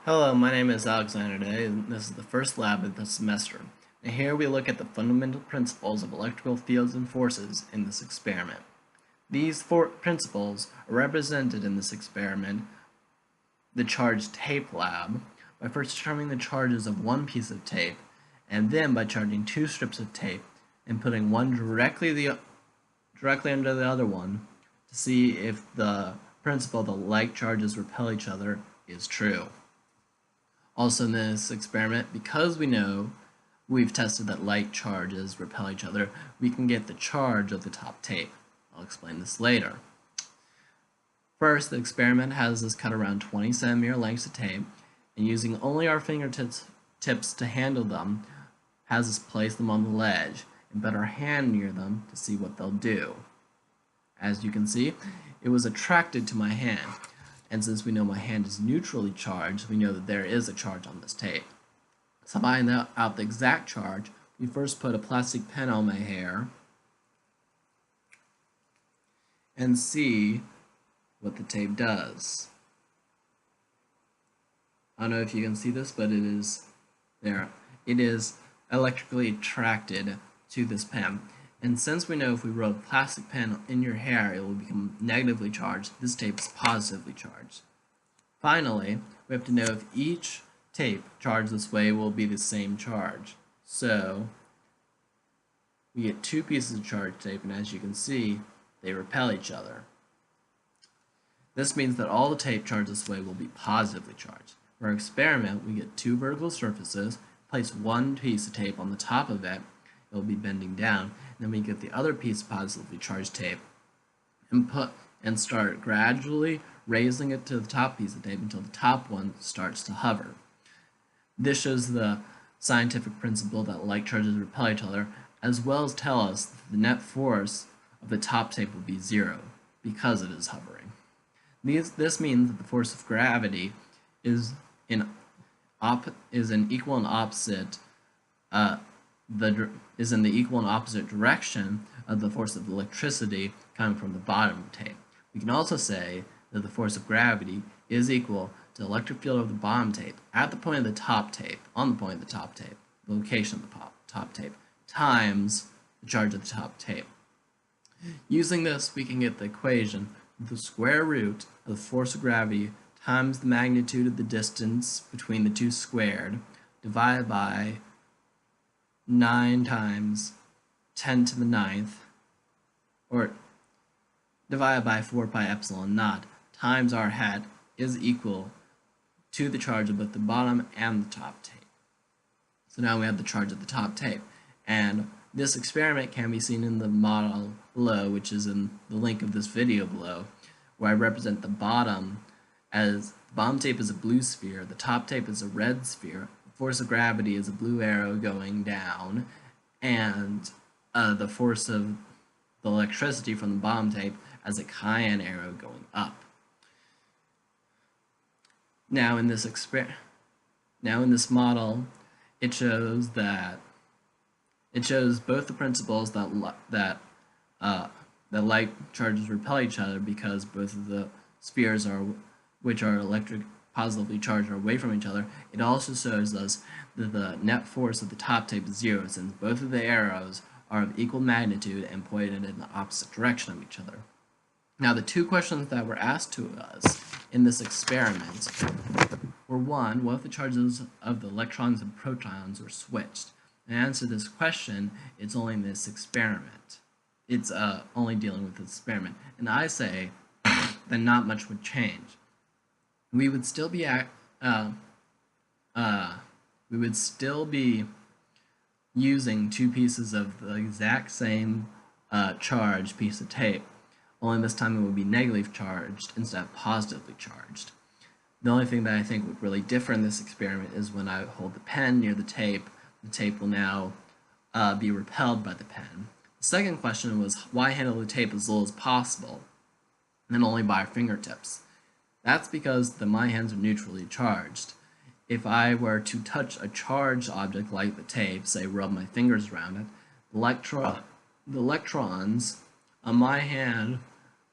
Hello, my name is Alexander Day, and this is the first lab of the semester. And here we look at the fundamental principles of electrical fields and forces in this experiment. These four principles are represented in this experiment, the charged tape lab, by first determining the charges of one piece of tape, and then by charging two strips of tape and putting one directly under the other one to see if the principle that like charges repel each other is true. Also in this experiment, because we know we've tested that like charges repel each other, we can get the charge of the top tape. I'll explain this later. First, the experiment has us cut around 20 centimeter lengths of tape, and using only our fingertips to handle them, has us place them on the ledge and put our hand near them to see what they'll do. As you can see, it was attracted to my hand. And since we know my hand is neutrally charged, we know that there is a charge on this tape. So to find out the exact charge, we first put a plastic pen on my hair and see what the tape does. I don't know if you can see this, but it is there. It is electrically attracted to this pen. And since we know if we rub a plastic pen in your hair, it will become negatively charged, this tape is positively charged. Finally, we have to know if each tape charged this way will be the same charge. So, we get two pieces of charged tape, and as you can see, they repel each other. This means that all the tape charged this way will be positively charged. For our experiment, we get two vertical surfaces, place one piece of tape on the top of it, it will be bending down, and then we get the other piece of positively charged tape and start gradually raising it to the top piece of tape until the top one starts to hover. This shows the scientific principle that like charges repel each other, as well as tell us that the net force of the top tape will be zero because it is hovering. This means that the force of gravity is an equal and opposite is in the equal and opposite direction of the force of electricity coming from the bottom of the tape. We can also say that the force of gravity is equal to the electric field of the bottom tape at the point of the top tape, on the point of the top tape, the location of the top tape, times the charge of the top tape. Using this, we can get the equation of the square root of the force of gravity times the magnitude of the distance between the two squared, divided by 9 times 10 to the 9th, or divided by 4 pi epsilon naught, times r hat is equal to the charge of both the bottom and the top tape. So now we have the charge of the top tape. And this experiment can be seen in the model below, which is in the link of this video below, where I represent the bottom as the bottom tape is a blue sphere, the top tape is a red sphere, force of gravity is a blue arrow going down, and the force of the electricity from the bottom tape as a cyan arrow going up. Now in this model, it shows both the principles that like charges repel each other because both of the spheres which are positively charged are away from each other. It also shows us that the net force of the top tape is zero since both of the arrows are of equal magnitude and pointed in the opposite direction of each other. Now the two questions that were asked to us in this experiment were one, what if the charges of the electrons and protons were switched? And to answer this question, it's only in this experiment. It's only dealing with this experiment. And I say that not much would change. We would still be using two pieces of the exact same charged piece of tape, only this time it would be negatively charged instead of positively charged. The only thing that I think would really differ in this experiment is when I hold the pen near the tape will now be repelled by the pen. The second question was why handle the tape as little as possible and only by our fingertips. That's because my hands are neutrally charged. If I were to touch a charged object like the tape, say rub my fingers around it, the electrons on my hand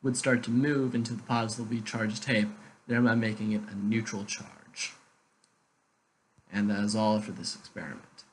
would start to move into the positively charged tape, thereby making it a neutral charge. And that is all for this experiment.